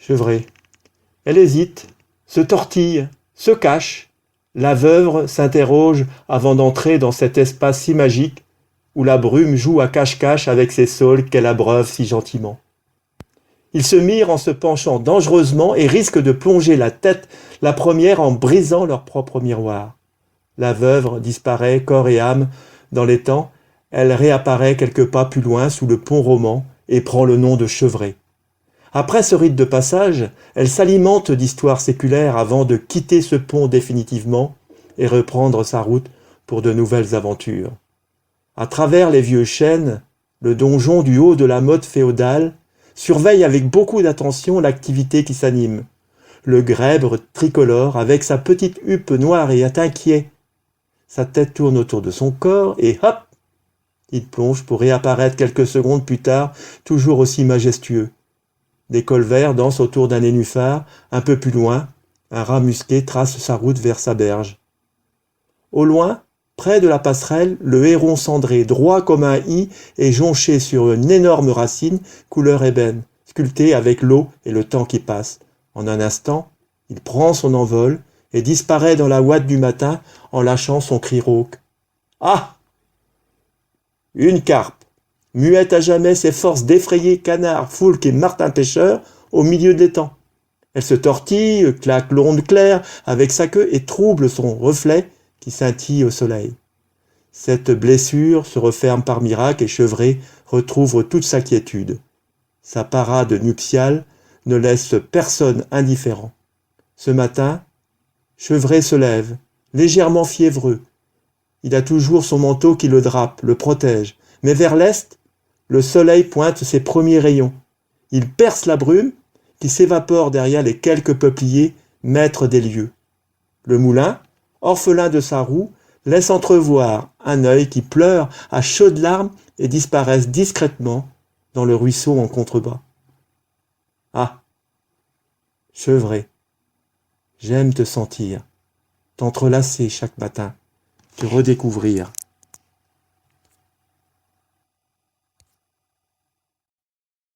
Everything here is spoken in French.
Chevrée. Elle hésite, se tortille, se cache. La veuve s'interroge avant d'entrer dans cet espace si magique où la brume joue à cache-cache avec ses saules qu'elle abreuve si gentiment. Ils se mirent en se penchant dangereusement et risquent de plonger la tête la première en brisant leur propre miroir. La veuve disparaît corps et âme dans les temps, elle réapparaît quelques pas plus loin sous le pont roman et prend le nom de Chevrée. Après ce rite de passage, elle s'alimente d'histoires séculaires avant de quitter ce pont définitivement et reprendre sa route pour de nouvelles aventures. À travers les vieux chênes, le donjon du haut de la motte féodale surveille avec beaucoup d'attention l'activité qui s'anime. Le grèbre tricolore, avec sa petite huppe noire, est inquiet. Sa tête tourne autour de son corps et hop, il plonge pour réapparaître quelques secondes plus tard, toujours aussi majestueux. Des colverts dansent autour d'un nénuphar. Un peu plus loin, un rat musqué trace sa route vers sa berge. Au loin, près de la passerelle, le héron cendré, droit comme un i, est jonché sur une énorme racine couleur ébène, sculptée avec l'eau et le temps qui passe. En un instant, il prend son envol et disparaît dans la ouate du matin en lâchant son cri rauque. Ah! Une carpe, muette à jamais ses forces d'effrayer canard, foulque et martin pêcheur au milieu de l'étang. Elle se tortille, claque l'onde claire avec sa queue et trouble son reflet qui scintille au soleil. Cette blessure se referme par miracle et Chevrée retrouve toute sa quiétude. Sa parade nuptiale ne laisse personne indifférent. Ce matin, Chevrée se lève, légèrement fiévreux. Il a toujours son manteau qui le drape, le protège. Mais vers l'est, le soleil pointe ses premiers rayons. Il perce la brume qui s'évapore derrière les quelques peupliers, maîtres des lieux. Le moulin, orphelin de sa roue, laisse entrevoir un œil qui pleure à chaudes larmes et disparaît discrètement dans le ruisseau en contrebas. Ah, Chevrée, j'aime te sentir, t'entrelacer chaque matin, te redécouvrir.